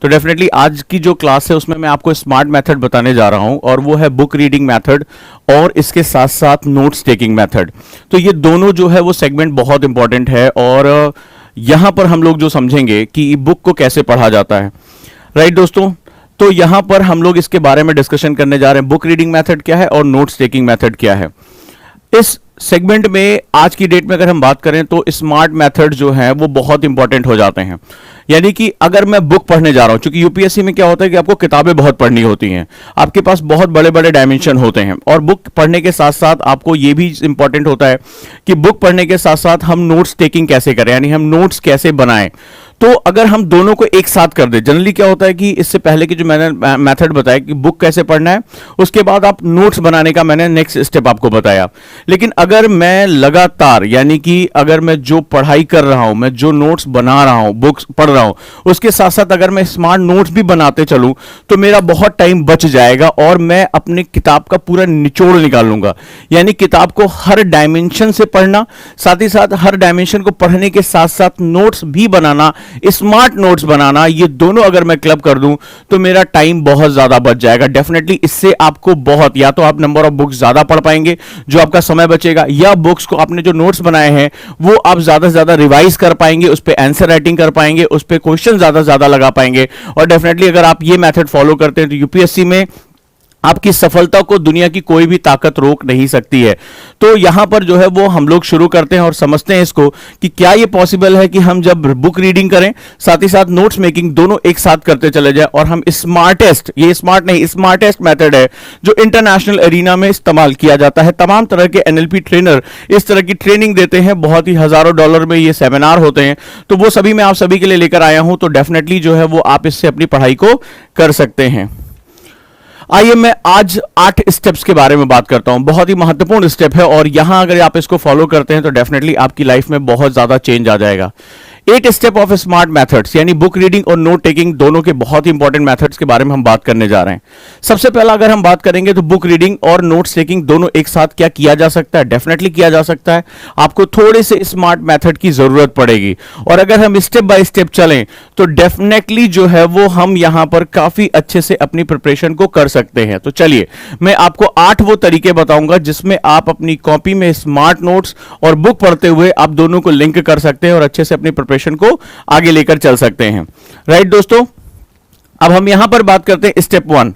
तो डेफिनेटली आज की जो क्लास है उसमें मैं आपको स्मार्ट मेथड बताने जा रहा हूं, और वो है बुक रीडिंग मेथड और इसके साथ साथ नोट्स टेकिंग मेथड। तो ये दोनों जो है वो सेगमेंट बहुत इंपॉर्टेंट है, और यहां पर हम लोग जो समझेंगे कि बुक को कैसे पढ़ा जाता है। राइट दोस्तों, तो यहां पर हम लोग इसके बारे में डिस्कशन करने जा रहे हैं, बुक रीडिंग मेथड क्या है और नोट्स टेकिंग मेथड क्या है। इस सेगमेंट में आज की डेट में अगर हम बात करें तो स्मार्ट मेथड जो है वो बहुत इंपॉर्टेंट हो जाते हैं। यानी कि अगर मैं बुक पढ़ने जा रहा हूं, क्योंकि यूपीएससी में क्या होता है कि आपको किताबें बहुत पढ़नी होती हैं, आपके पास बहुत बड़े बड़े डायमेंशन होते हैं, और बुक पढ़ने के साथ साथ आपको यह भी इंपॉर्टेंट होता है कि बुक पढ़ने के साथ साथ हम नोट्स टेकिंग कैसे करें, यानी हम नोट्स कैसे बनाएं। तो अगर हम दोनों को एक साथ कर दें, जनरली क्या होता है कि इससे पहले की जो मैंने मेथड बताया कि बुक कैसे पढ़ना है, उसके बाद आप नोट्स बनाने का मैंने नेक्स्ट स्टेप आपको बताया। लेकिन अगर मैं लगातार, यानी कि अगर मैं जो पढ़ाई कर रहा हूं, मैं जो नोट्स बना रहा हूं, बुक्स पढ़ रहा हूं, उसके साथ साथ अगर मैं स्मार्ट नोट्स भी बनाते चलूं तो मेरा बहुत टाइम बच जाएगा और मैं अपनी किताब का पूरा निचोड़ निकाल लूंगा। यानी किताब को हर डायमेंशन से पढ़ना, साथ ही साथ हर डायमेंशन को पढ़ने के साथ साथ नोट्स भी बनाना, स्मार्ट नोट्स बनाना, ये दोनों अगर मैं क्लब कर दूं तो मेरा टाइम बहुत ज्यादा बच जाएगा। डेफिनेटली इससे आपको बहुत, या तो आप नंबर ऑफ बुक्स ज्यादा पढ़ पाएंगे जो आपका समय बचेगा, या बुक्स को आपने जो नोट्स बनाए हैं वो आप ज्यादा से ज्यादा रिवाइज कर पाएंगे, उस पर आंसर राइटिंग कर पाएंगे, उस पर क्वेश्चन ज्यादा से ज्यादा लगा पाएंगे। और डेफिनेटली अगर आप ये मेथड फॉलो करते हैं तो यूपीएससी में आपकी सफलता को दुनिया की कोई भी ताकत रोक नहीं सकती है। तो यहां पर जो है वो हम लोग शुरू करते हैं और समझते हैं इसको कि क्या ये पॉसिबल है कि हम जब बुक रीडिंग करें साथ ही साथ नोट्स मेकिंग दोनों एक साथ करते चले जाए, और हम स्मार्टेस्ट, ये स्मार्ट नहीं, स्मार्टेस्ट मेथड है जो इंटरनेशनल एरिना में इस्तेमाल किया जाता है। तमाम तरह के एनएलपी ट्रेनर इस तरह की ट्रेनिंग देते हैं, बहुत ही हजारों डॉलर में ये सेमिनार होते हैं, तो वो सभी मैं आप सभी के लिए लेकर आया हूं। तो डेफिनेटली जो है वो आप इससे अपनी पढ़ाई को कर सकते हैं। आइए मैं आज 8 स्टेप्स के बारे में बात करता हूं, बहुत ही महत्वपूर्ण स्टेप है, और यहां अगर आप इसको फॉलो करते हैं तो डेफिनेटली आपकी लाइफ में बहुत ज्यादा चेंज आ जाएगा। 8 स्टेप ऑफ स्मार्ट मेथड्स, यानी बुक रीडिंग और नोट टेकिंग दोनों के बहुत ही इंपॉर्टेंट मेथड्स के बारे में हम बात करने जा रहे हैं। सबसे पहला अगर हम बात करेंगे तो बुक रीडिंग और नोट्स टेकिंग दोनों एक साथ क्या किया जा सकता है, डेफिनेटली किया जा सकता है। आपको थोड़े से स्मार्ट मेथड की जरूरत पड़ेगी, और अगर हम स्टेप बाय स्टेप चलें तो डेफिनेटली जो है वो हम यहां पर काफी अच्छे से अपनी प्रिपरेशन को कर सकते हैं। तो चलिए मैं आपको 8 वो तरीके बताऊंगा जिसमें आप अपनी कॉपी में स्मार्ट नोट्स और बुक पढ़ते हुए आप दोनों को लिंक कर सकते हैं और अच्छे से अपनी प्रिपरेशन को आगे लेकर चल सकते हैं। राइट दोस्तों, अब हम यहां पर बात करते हैं स्टेप 1।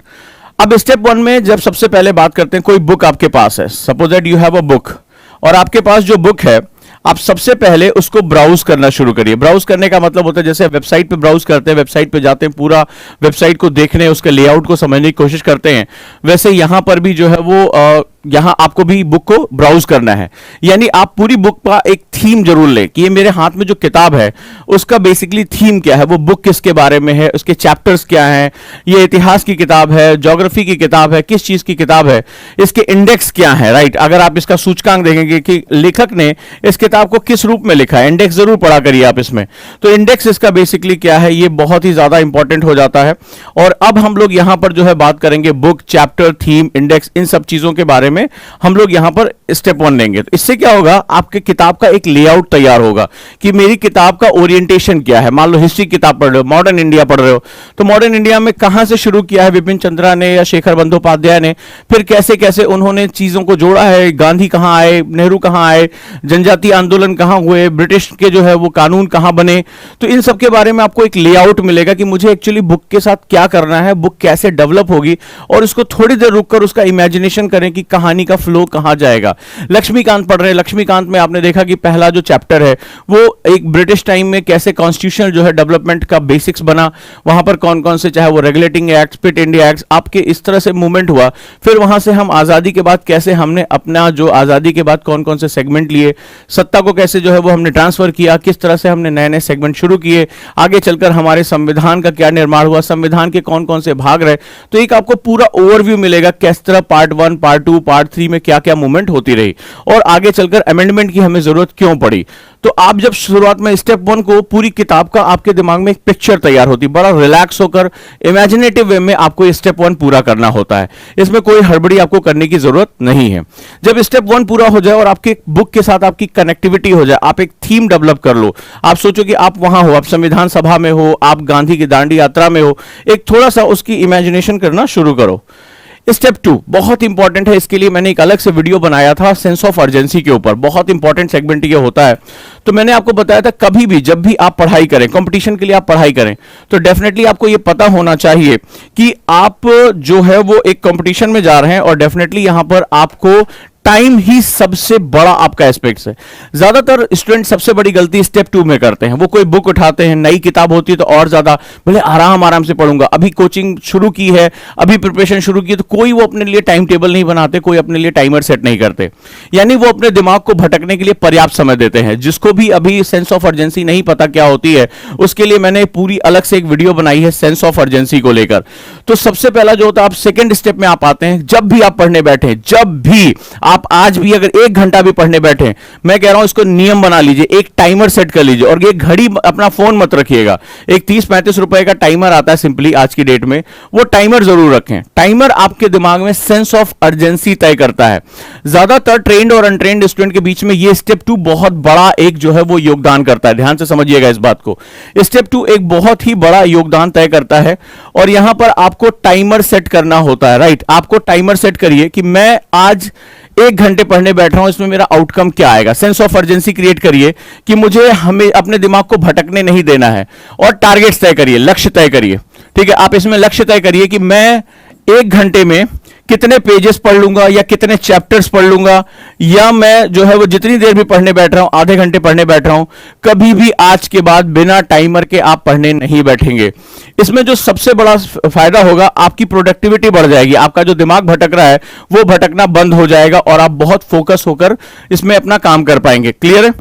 अब स्टेप 1 में जब सबसे पहले बात करते हैं, कोई बुक आपके पास है, suppose that you have a book, और आपके पास जो बुक है आप सबसे पहले उसको ब्राउज करना शुरू करिए। ब्राउज करने का मतलब होता है जैसे वेबसाइट पे ब्राउज करते हैं, वेबसाइट पे जाते हैं, पूरा वेबसाइट को देखने, उसके लेआउट को समझने की कोशिश करते हैं, वैसे यहां पर भी जो है वो यहां आपको भी बुक को ब्राउज करना है। यानी आप पूरी बुक का एक थीम जरूर लें कि ये मेरे हाथ में जो किताब है उसका बेसिकली थीम क्या है, वो बुक किसके बारे में है, उसके चैप्टर्स क्या हैं, ये इतिहास की किताब है, ज्योग्राफी की किताब है, किस चीज की किताब है, इसके इंडेक्स क्या है। राइट, अगर आप इसका सूचकांक देखेंगे कि लेखक ने इस किताब को किस रूप में लिखा है, इंडेक्स जरूर पढ़ा करिए आप इसमें। तो इंडेक्स इसका बेसिकली क्या है, ये बहुत ही ज्यादा इंपॉर्टेंट हो जाता है। और अब हम लोग यहां पर जो है बात करेंगे बुक, चैप्टर, थीम, इंडेक्स, इन सब चीजों के बारे में हम लोग यहां पर स्टेप 1 लेंगे। तो इससे क्या होगा, आपके किताब का एक लेआउट तैयार होगा कि मेरी किताब का ओरिएंटेशन क्या है। मान लो हिस्ट्री किताब पढ़ रहे हो, मॉडर्न इंडिया पढ़ रहे हो, तो मॉडर्न इंडिया में कहां से शुरू किया है विपिन चंद्रा ने या शेखर बंदोपाध्याय ने, फिर कैसे कैसे उन्होंने चीजों को जोड़ा है, गांधी कहां आए, नेहरू कहां आए, जनजातीय आंदोलन कहां हुए, ब्रिटिश के जो है वो कानून कहां बने। तो इन सब के बारे में आपको एक लेआउट मिलेगा कि मुझे एक्चुअली बुक के साथ क्या करना है, बुक कैसे डेवलप होगी, और इसको थोड़ी देर रुककर उसका इमेजिनेशन करें कि कहानी का फ्लो कहां जाएगा। लक्ष्मीकांत पढ़ रहे हैं, लक्ष्मीकांत में आपने देखा कि पहला जो चैप्टर है वो एक ब्रिटिश टाइम में कैसे कॉन्स्टिट्यूशन जो है डेवलपमेंट का बेसिक्स बना, वहां पर कौन कौन से, चाहे वो regulating act, fit India act, आपके इस तरह से मूवमेंट हुआ। फिर वहां से हम आजादी के बाद कैसे हमने अपना जो आजादी के बाद कौन कौन से सेगमेंट लिए, सत्ता को कैसे जो है वो हमने ट्रांसफर किया, किस तरह से हमने नए नए सेगमेंट शुरू किए, आगे चलकर हमारे संविधान का क्या निर्माण हुआ, संविधान के कौन कौन से भाग रहे। तो एक आपको पूरा ओवरव्यू मिलेगा किस तरह पार्ट 1, पार्ट 2, पार्ट 3 में क्या क्या मूवमेंट होती रही और आगे चलकर अमेंडमेंट की हमें जरूरत क्यों पड़ी। तो आप जब शुरुआत में स्टेप 1 को पूरी किताब का आपके दिमाग में एक पिक्चर तैयार होती, बड़ा रिलैक्स होकर इमेजिनेटिव वे में आपको ये स्टेप 1 पूरा करना होता है। इसमें कोई हड़बड़ी आपको करने की जरूरत नहीं है। जब स्टेप 1 पूरा हो जाए और आपके बुक के साथ आपकी कनेक्टिविटी हो जाए, आप एक थीम डेवलप कर लो, आप सोचो कि आप वहां हो, आप संविधान सभा में हो, आप गांधी की दांडी यात्रा में हो, एक थोड़ा सा उसकी इमेजिनेशन करना शुरू करो। स्टेप 2 बहुत इंपॉर्टेंट है, इसके लिए मैंने एक अलग से वीडियो बनाया था सेंस ऑफ अर्जेंसी के ऊपर, बहुत इंपॉर्टेंट सेगमेंट ये होता है। तो मैंने आपको बताया था कभी भी जब भी आप पढ़ाई करें, कंपटीशन के लिए आप पढ़ाई करें, तो डेफिनेटली आपको ये पता होना चाहिए कि आप जो है वो एक कंपटीशन में जा रहे हैं और डेफिनेटली यहां पर आपको टाइम ही सबसे बड़ा आपका एस्पेक्ट है। ज्यादातर स्टूडेंट सबसे बड़ी गलती स्टेप 2 में करते हैं, वो कोई बुक उठाते हैं, नई किताब होती है तो और ज्यादा बोले आराम आराम से पढ़ूंगा, अभी कोचिंग शुरू की है, अभी प्रिपरेशन शुरू की है, तो कोई वो अपने लिए टाइम टेबल नहीं बनाते, कोई अपने लिए टाइमर सेट नहीं करते, यानी वो अपने दिमाग को भटकने के लिए पर्याप्त समय देते हैं। जिसको भी अभी सेंस ऑफ अर्जेंसी नहीं पता क्या होती है, उसके लिए मैंने पूरी अलग से एक वीडियो बनाई है सेंस ऑफ अर्जेंसी को लेकर। तो सबसे पहला जो होता है, आप सेकेंड स्टेप में आप आते हैं, जब भी आप पढ़ने बैठे, जब भी आप आज भी अगर 1 घंटा भी पढ़ने बैठे, मैं कह रहा हूं इसको नियम बना लीजिए, एक टाइमर सेट कर लीजिए और ये घड़ी अपना फोन मत रखिएगा, एक 30-35 रुपए का टाइमर आता है सिंपली आज की डेट में, वो टाइमर जरूर रखें। टाइमर आपके दिमाग में सेंस ऑफ अर्जेंसी तय करता है। ज्यादातर ट्रेंड और अनट्रेंड स्टूडेंट के बीच में ये स्टेप 2 बहुत बड़ा एक जो है वो योगदान करता है, ध्यान से समझिएगा इस बात को। स्टेप 2 एक बहुत ही बड़ा योगदान तय करता है और यहां पर आपको टाइमर सेट करना होता है, राइट। आपको टाइमर सेट करिए कि मैं आज 1 घंटे पढ़ने बैठ रहा हूं, इसमें मेरा आउटकम क्या आएगा। सेंस ऑफ अर्जेंसी क्रिएट करिए कि मुझे हमें अपने दिमाग को भटकने नहीं देना है और टारगेट्स तय करिए, लक्ष्य तय करिए, ठीक है। आप इसमें लक्ष्य तय करिए कि मैं 1 घंटे में कितने पेजेस पढ़ लूंगा या कितने चैप्टर्स पढ़ लूंगा, या मैं जो है वो जितनी देर भी पढ़ने बैठ रहा हूं, आधे घंटे पढ़ने बैठ रहा हूं, कभी भी आज के बाद बिना टाइमर के आप पढ़ने नहीं बैठेंगे। इसमें जो सबसे बड़ा फायदा होगा, आपकी प्रोडक्टिविटी बढ़ जाएगी, आपका जो दिमाग भटक रहा है वो भटकना बंद हो जाएगा और आप बहुत फोकस होकर इसमें अपना काम कर पाएंगे। क्लियर है?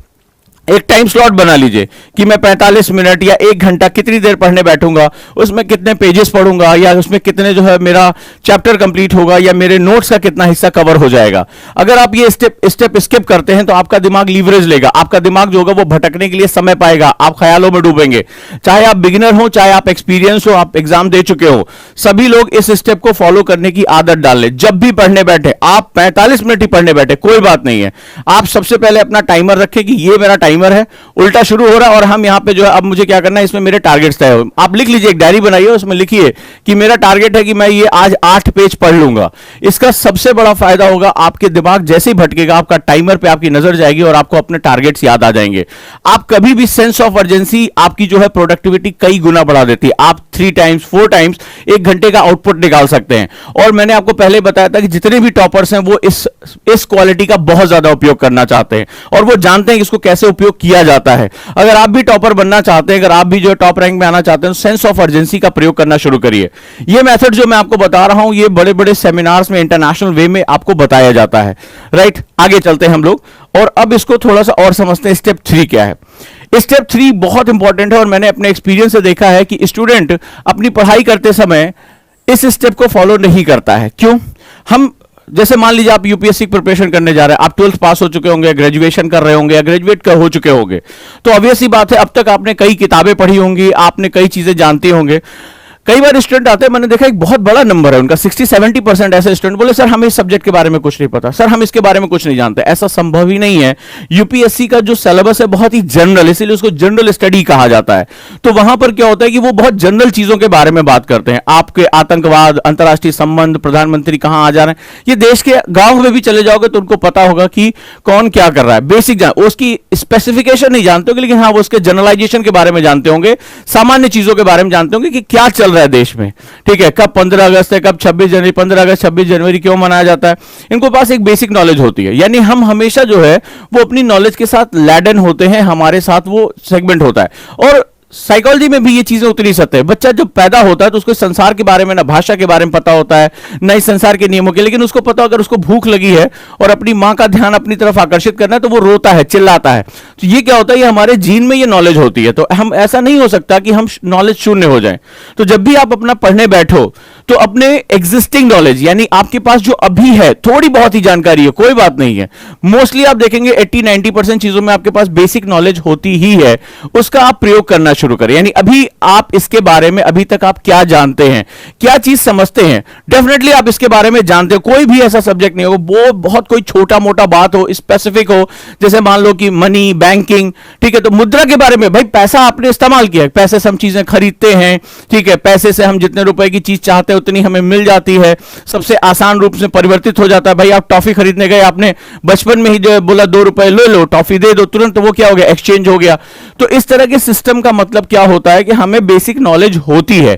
एक टाइम स्लॉट बना लीजिए कि मैं 45 मिनट या 1 घंटा कितनी देर पढ़ने बैठूंगा, उसमें कितने पेजेस पढ़ूंगा या उसमें कितने जो है मेरा चैप्टर कंप्लीट होगा या मेरे नोट्स का कितना हिस्सा कवर हो जाएगा। अगर आप ये स्टेप स्किप करते हैं तो आपका दिमाग लीवरेज लेगा, आपका दिमाग जो होगा वो भटकने के लिए समय पाएगा, आप ख्यालों में डूबेंगे। चाहे आप बिगिनर हो, चाहे आप एक्सपीरियंस हो, आप एग्जाम दे चुके हो, सभी लोग इस स्टेप को फॉलो करने की आदत डाल लें। जब भी पढ़ने बैठे, आप 45 मिनट ही पढ़ने बैठे, कोई बात नहीं है, आप सबसे पहले अपना टाइमर रखें कि ये मेरा टाइमर है, उल्टा शुरू हो रहा है और हम यहां पे जो है अब मुझे क्या करना है, इसमें मेरे टारगेट्स तय हो। आप लिख लीजिए, एक डायरी बनाइए, उसमें लिखिए कि मेरा टारगेट है कि मैं ये आज 8 पेज पढ़ लूंगा। इसका सबसे बड़ा फायदा होगा, आपके दिमाग जैसे ही भटकेगा आपका टाइमर पे आपकी नजर जाएगी और आपको अपने टारगेट्स याद आ जाएंगे। आप कभी भी सेंस ऑफ अर्जेंसी आपकी जो है प्रोडक्टिविटी कई गुना बढ़ा देती है। आप 3 टाइम्स 4 टाइम्स 1 घंटे का आउटपुट निकाल सकते हैं। और मैंने आपको पहले बताया था कि जितने भी टॉपर्स हैं वो इस क्वालिटी का बहुत ज्यादा उपयोग करना चाहते हैं और वो जानते हैं कि इसको कैसे उपयोग किया जाता है। अगर आप भी टॉपर बनना चाहते हैं, अगर आप भी जो टॉप रैंक में आना चाहते हैं, तो सेंस ऑफ अर्जेंसी का प्रयोग करना शुरू करिए। ये मेथड जो मैं आपको बता रहा हूं, ये बड़े बड़े सेमिनार्स में इंटरनेशनल वे में आपको बताया जाता है, राइट। आगे चलते हैं हम लोग और अब इसको थोड़ा सा और समझते हैं, स्टेप 3 क्या है। स्टेप 3 बहुत इंपॉर्टेंट है और मैंने अपने एक्सपीरियंस से देखा है कि स्टूडेंट अपनी पढ़ाई करते समय इस स्टेप को फॉलो नहीं करता है। क्यों? हम जैसे मान लीजिए आप यूपीएससी की प्रिपरेशन करने जा रहे हैं, आप 12th पास हो चुके होंगे, ग्रेजुएशन कर रहे होंगे या ग्रेजुएट हो चुके होंगे, तो ऑब्वियस सी बात है अब तक आपने कई किताबें पढ़ी होंगी, आपने कई चीजें जानते होंगे। कई बार स्टूडेंट आते हैं, मैंने देखा एक बहुत बड़ा नंबर है उनका, 60-70% ऐसे स्टूडेंट बोले सर हमें इस सब्जेक्ट के बारे में कुछ नहीं पता, सर हम इसके बारे में कुछ नहीं जानते। ऐसा संभव ही नहीं है। यूपीएससी का जो सिलेबस है बहुत ही जनरल, इसीलिए उसको जनरल स्टडी कहा जाता है। तो वहां पर क्या होता है कि वो बहुत जनरल चीजों के बारे में बात करते हैं, आपके आतंकवाद, अंतर्राष्ट्रीय संबंध, प्रधानमंत्री कहां आ जा रहे हैं, ये देश के गांव में भी चले जाओगे तो उनको पता होगा कि कौन क्या कर रहा है, बेसिक जान, उसकी स्पेसिफिकेशन नहीं जानते होंगे, लेकिन हाँ वो उसके जनरलाइजेशन के बारे में जानते होंगे, सामान्य चीजों के बारे में जानते होंगे कि क्या चल रहा है देश में, ठीक है। कब 15 अगस्त है, कब 26 जनवरी, 15 अगस्त 26 जनवरी क्यों मनाया जाता है, इनको पास एक बेसिक नॉलेज होती है। यानी हम हमेशा जो है वो अपनी नॉलेज के साथ लैडन होते हैं, हमारे साथ वो सेगमेंट होता है। और साइकोलॉजी में भी ये चीजें उतनी सत्य है। बच्चा जब पैदा होता है तो उसको संसार के बारे में, ना भाषा के बारे में पता होता है, ना इस संसार के नियमों के, लेकिन उसको पता अगर उसको भूख लगी है और अपनी मां का ध्यान अपनी तरफ आकर्षित करना है तो वो रोता है, चिल्लाता है। तो ये क्या होता है, ये हमारे जीन में ये नॉलेज होती है। तो हम ऐसा नहीं हो सकता कि हम नॉलेज शून्य हो जाए। तो जब भी आप अपना पढ़ने बैठो तो अपने एग्जिस्टिंग नॉलेज, यानी आपके पास जो अभी है, थोड़ी बहुत ही जानकारी है, कोई बात नहीं है, मोस्टली आप देखेंगे 80-90% चीजों में आपके पास बेसिक नॉलेज होती ही है, उसका आप प्रयोग करना शुरू करें। यानी अभी आप इसके बारे में अभी तक आप क्या जानते हैं, क्या चीज समझते हैं, डेफिनेटली आप इसके बारे में जानते हो। कोई भी ऐसा सब्जेक्ट नहीं हो, वो बहुत कोई छोटा मोटा बात हो, स्पेसिफिक हो, जैसे मान लो कि मनी, बैंकिंग, ठीक है, तो मुद्रा के बारे में, भाई पैसा आपने इस्तेमाल किया, पैसे से हम चीजें खरीदते हैं, ठीक है, पैसे से हम जितने रुपए की चीज चाहते हैं उतनी हमें मिल जाती है, सबसे आसान रूप से परिवर्तित हो जाता है। भाई आप टॉफी खरीदने गए, आपने बचपन में ही जो बोला 2 रुपए ले लो, टॉफी दे दो, तुरंत तो वो क्या हो गया, एक्सचेंज हो गया। तो इस तरह के सिस्टम का मतलब क्या होता है कि हमें बेसिक नॉलेज होती है।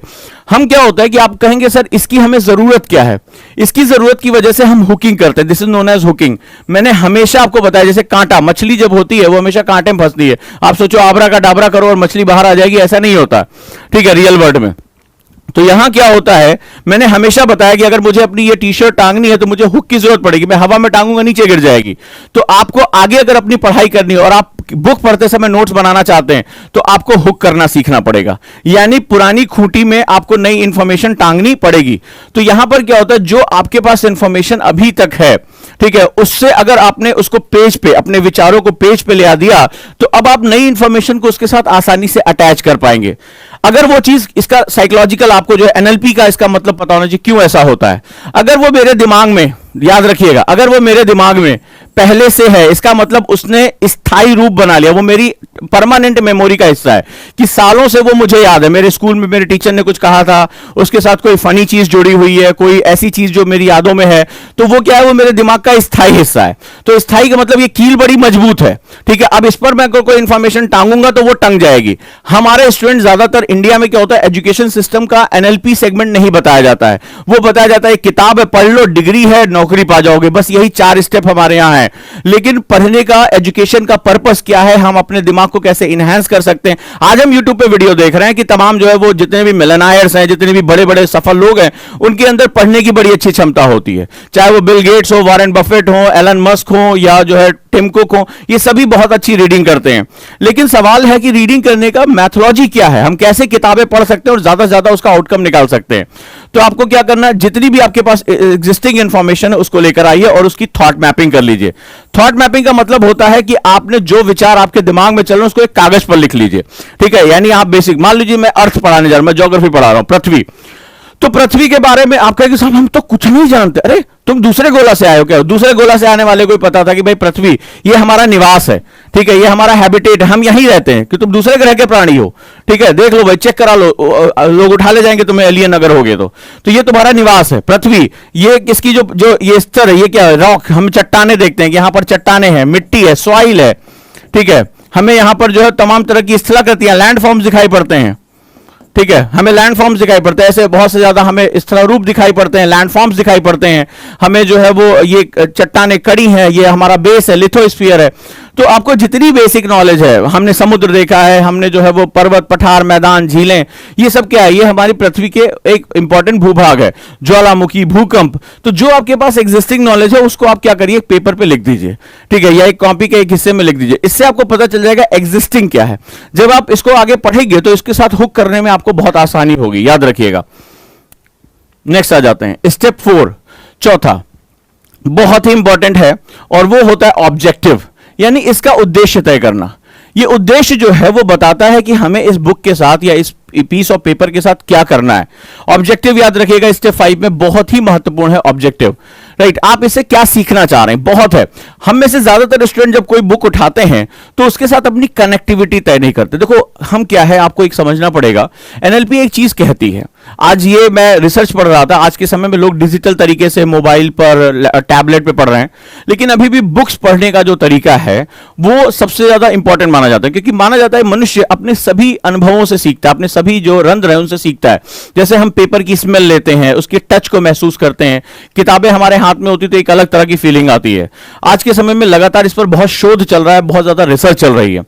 हम क्या होता है कि आप कहेंगे सर इसकी हमें जरूरत क्या है, इसकी जरूरत की वजह से हम हुकिंग करते हैं, this is known as hooking. मैंने हमेशा आपको बताया, जैसे कांटा, मछली जब होती है वो हमेशा कांटे में फंसती है। आप सोचो आबरा का डाबरा करो और मछली बाहर आ जाएगी, ऐसा नहीं होता, ठीक है, रियल वर्ल्ड में। तो यहां क्या होता है, मैंने हमेशा बताया कि अगर मुझे अपनी ये टी शर्ट टांगनी है तो मुझे हुक की जरूरत पड़ेगी, मैं हवा में टांगूंगा नीचे गिर जाएगी। तो आपको आगे अगर अपनी पढ़ाई करनी है और आप बुक पढ़ते समय नोट्स बनाना चाहते हैं तो आपको हुक करना सीखना पड़ेगा, यानी पुरानी खूंटी में आपको नई इंफॉर्मेशन टांगनी पड़ेगी। तो यहां पर क्या होता है, जो आपके पास इंफॉर्मेशन अभी तक है, ठीक है, उससे अगर आपने उसको पेज पे, अपने विचारों को पेज पे ले आ दिया तो अब आप नई इंफॉर्मेशन को उसके साथ आसानी से अटैच कर पाएंगे। अगर वो चीज, इसका साइकोलॉजिकल आपको जो है एनएलपी का इसका मतलब पता होना चाहिए क्यों ऐसा होता है। अगर वो मेरे दिमाग में, याद रखिएगा, अगर वो मेरे दिमाग में पहले से है, इसका मतलब उसने स्थायी रूप बना लिया, वो मेरी परमानेंट मेमोरी का हिस्सा है कि सालों से वो मुझे याद है, मेरे स्कूल में मेरे टीचर ने कुछ कहा था, उसके साथ कोई फनी चीज जुड़ी हुई है, कोई ऐसी चीज जो मेरी यादों में है, तो वो क्या है, वो मेरे दिमाग का स्थायी हिस्सा है। तो स्थायी का मतलब ये कील बड़ी मजबूत है, ठीक है। अब इस पर मैं कोई इंफॉर्मेशन टांगूंगा तो वो टंग जाएगी। हमारे स्टूडेंट ज्यादातर इंडिया में क्या होता है, एजुकेशन सिस्टम का एनएलपी सेगमेंट नहीं बताया जाता है, वो बताया जाता है किताब है, पढ़ लो, डिग्री है, नौकरी पा जाओगे, बस यही 4 स्टेप हमारे यहां है। लेकिन पढ़ने का, एजुकेशन का पर्पस क्या है, हम अपने दिमाग को कैसे इनहैंस कर सकते हैं। आज हम यूट्यूब पे वीडियो देख रहे हैं कि तमाम जो है वो जितने भी मिलियनेयर्स हैं, जितने भी बड़े बड़े सफल लोग हैं, उनके अंदर पढ़ने की बड़ी अच्छी क्षमता होती है, चाहे वो बिल गेट्स हो, वॉरेन बफेट हो, एलन मस्क हो, या जो है टिम कुक हो, ये सभी बहुत अच्छी रीडिंग करते हैं। लेकिन सवाल है कि रीडिंग करने का मैथोलॉजी क्या है, हम कैसे किताबें पढ़ सकते हैं और ज्यादा से ज्यादा उसका आउटकम निकाल सकते हैं। तो आपको क्या करना है, जितनी भी आपके पास एग्जिस्टिंग इंफॉर्मेशन है उसको लेकर आइए और उसकी थॉट मैपिंग कर लीजिए। थॉट मैपिंग का मतलब होता है कि आपने जो विचार आपके दिमाग में चल रहे हैं उसको एक कागज पर लिख लीजिए, ठीक है। यानी आप बेसिक, मान लीजिए मैं अर्थ पढ़ाने जा रहा हूं, मैं ज्योग्राफी पढ़ा रहा हूं, पृथ्वी, तो पृथ्वी के बारे में आप कहेंगे साहब हम तो कुछ नहीं जानते। अरे तुम दूसरे गोला से आए हो क्या? दूसरे गोला से आने वाले को पता था कि भाई पृथ्वी ये हमारा निवास है, ठीक है, ये हमारा हैबिटेट है, हम यहीं रहते हैं, कि तुम दूसरे ग्रह के प्राणी हो, ठीक है, देख लो भाई, चेक करा लो, लोग उठा ले जाएंगे तुम्हें एलियन अगर होगे तो ये तुम्हारा निवास है पृथ्वी। ये किसकी जो ये स्तर है, ये क्या है, रॉक, हम चट्टाने देखते हैं कि यहां पर चट्टाने हैं, मिट्टी है, सॉइल है, ठीक है, हमें यहां पर जो है तमाम तरह की स्थलाकृतियां, लैंड फॉर्म्स दिखाई पड़ते हैं, ठीक है, हमें लैंड फॉर्म्स दिखाई पड़ते हैं, ऐसे बहुत से ज्यादा हमें स्थल रूप दिखाई पड़ते हैं, लैंड फॉर्म्स दिखाई पड़ते हैं, हमें जो है वो ये चट्टाने कड़ी हैं, ये हमारा बेस है, लिथोस्फीयर है। तो आपको जितनी बेसिक नॉलेज है, हमने समुद्र देखा है, हमने जो है वो पर्वत, पठार, मैदान, झीलें, ये सब क्या है, ये हमारी पृथ्वी के एक इंपॉर्टेंट भूभाग है, ज्वालामुखी, भूकंप। तो जो आपके पास एग्जिस्टिंग नॉलेज है उसको आप क्या करिए, एक पेपर पे लिख दीजिए, ठीक है, या एक कॉपी के एक हिस्से में लिख दीजिए। इससे आपको पता चल जाएगा एग्जिस्टिंग क्या है। जब आप इसको आगे पढ़ेंगे तो इसके साथ हुक करने में आपको बहुत आसानी होगी, याद रखिएगा। नेक्स्ट आ जाते हैं, स्टेप 4, चौथा, बहुत ही इंपॉर्टेंट है, और वो होता है ऑब्जेक्टिव, यानी इसका उद्देश्य तय करना। ये उद्देश्य जो है वो बताता है कि हमें इस बुक के साथ या इस पीस ऑफ पेपर के साथ क्या करना है। ऑब्जेक्टिव याद रखिएगा, स्टेप 5 में बहुत ही महत्वपूर्ण है ऑब्जेक्टिव, राइट। आप इससे क्या सीखना चाह रहे हैं, बहुत है। हम में से ज्यादातर स्टूडेंट जब कोई बुक उठाते हैं तो उसके साथ अपनी कनेक्टिविटी तय नहीं करते। देखो हम क्या है, आपको एक समझना पड़ेगा, एनएलपी एक चीज कहती है, आज ये मैं रिसर्च पढ़ रहा था, आज के समय में लोग डिजिटल तरीके से मोबाइल पर, टैबलेट पे पढ़ रहे हैं, लेकिन अभी भी बुक्स पढ़ने का जो तरीका है वो सबसे ज्यादा इंपॉर्टेंट माना जाता है, क्योंकि माना जाता है मनुष्य अपने सभी अनुभवों से सीखता है, अपने सभी जो रंध्र है उनसे सीखता है। जैसे हम पेपर की स्मेल लेते हैं, उसके टच को महसूस करते हैं, किताबें हमारे हाथ में होती तो एक अलग तरह की फीलिंग आती है। आज के समय में लगातार इस पर बहुत शोध चल रहा है, बहुत ज्यादा रिसर्च चल रही है।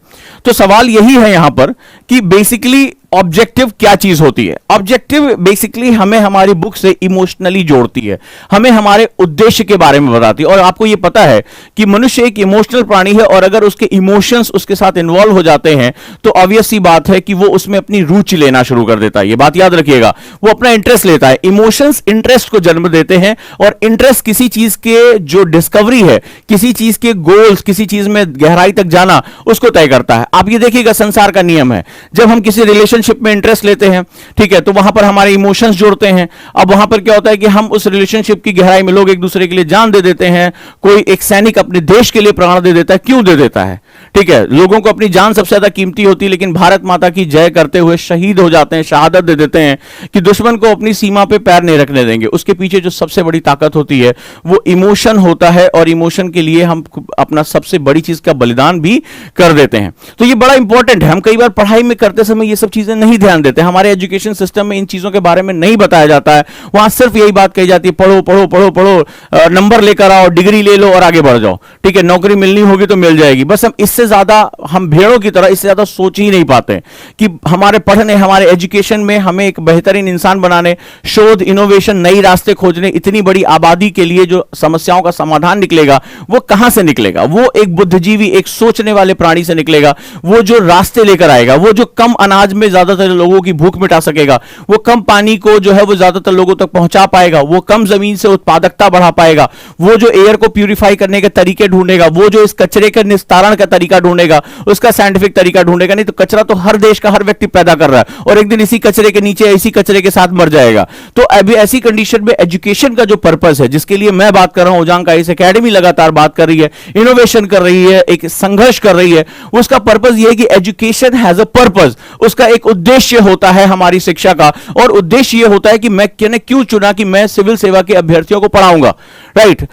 तो सवाल यही है यहां पर कि बेसिकली ऑब्जेक्टिव क्या चीज होती है। ऑब्जेक्टिव बेसिकली हमें हमारी बुक से इमोशनली जोड़ती है, हमें हमारे उद्देश्य के बारे में बताती है। और आपको यह पता है कि मनुष्य एक इमोशनल प्राणी है, और अगर उसके इमोशंस उसके साथ इन्वॉल्व हो जाते हैं तो ऑब्वियस सी बात है कि वो उसमें अपनी रुचि लेना शुरू कर देता है। ये बात याद रखिएगा, वो अपना इंटरेस्ट लेता है। इमोशंस इंटरेस्ट को जन्म देते हैं, और इंटरेस्ट किसी चीज के जो डिस्कवरी है, किसी चीज के गोल्स, किसी चीज में गहराई तक जाना, उसको तय करता है। आप ये देखिएगा, संसार का नियम है, जब हम किसी रिलेशनशिप में इंटरेस्ट लेते हैं, ठीक है, तो वहां पर हमारे इमोशंस जुड़ते हैं। अब वहां पर क्या होता है कि हम उस रिलेशनशिप की गहराई में लोग एक दूसरे के लिए जान दे देते हैं। कोई एक सैनिक अपने देश के लिए प्राण दे देता है, क्यों दे देता है? ठीक है, लोगों को अपनी जान सबसे ज्यादा कीमती होती है, लेकिन भारत माता की जय करते हुए शहीद हो जाते हैं, शहादत दे देते हैं कि दुश्मन को अपनी सीमा पे पैर नहीं रखने देंगे। उसके पीछे जो सबसे बड़ी ताकत होती है वो इमोशन होता है, और इमोशन के लिए हम अपना सबसे बड़ी चीज का बलिदान भी कर देते हैं। तो ये बड़ा इंपॉर्टेंट है। हम कई बार पढ़ाई में करते समय ये सब चीजें नहीं ध्यान देते। हमारे एजुकेशन सिस्टम में इन चीजों के बारे में नहीं बताया जाता है। वहां सिर्फ यही बात कही जाती है, पढ़ो पढ़ो पढ़ो पढ़ो, नंबर लेकर आओ, डिग्री ले लो और आगे बढ़ जाओ, ठीक है, नौकरी मिलनी होगी तो मिल जाएगी। बस हम इससे ज्यादा, हम भेड़ों की तरह इससे ज्यादा सोच ही नहीं पाते कि हमारे पढ़ने, हमारे एजुकेशन में हमें एक बेहतरीन इंसान बनाने, शोध, इनोवेशन, नई रास्ते खोजने, इतनी बड़ी आबादी के लिए जो समस्याओं का समाधान निकलेगा वो कहां से निकलेगा? वो एक बुद्धिजीवी, एक सोचने वाले प्राणी से निकलेगा। वो जो रास्ते लेकर आएगा, वो जो कम अनाज में ज्यादातर लोगों की भूख मिटा सकेगा, वो कम पानी को जो है वो ज्यादातर लोगों तक पहुंचा पाएगा, वो कम जमीन से उत्पादकता बढ़ा पाएगा, वो जो एयर को प्यूरिफाई करने के तरीके ढूंढेगा, वो जो इस कचरे के निस्तारण का तरीका ढूंढेगा, उसका साइंटिफिक तरीका ढूंढेगा। नहीं तो कचरा तो हर देश का हर व्यक्ति पैदा कर रहा है, और एक दिन इसी कचरे के नीचे, इसी कचरे के साथ मर जाएगा। तो अभी ऐसी कंडीशन में एजुकेशन का जो पर्पस है, जिसके लिए मैं बात कर रहा हूं, उजांग आईएएस एकेडमी लगातार बात कर रही है, इनोवेशन कर रही है, एक संघर्ष कर रही है, उसका पर्पस यह है कि एजुकेशन हैज अ पर्पस। उसका एक उद्देश्य होता है हमारी शिक्षा का, और उद्देश्य यह होता है कि मैंने क्यों चुना कि मैं सिविल सेवा के अभ्यर्थियों को पढ़ाऊंगा, राइट।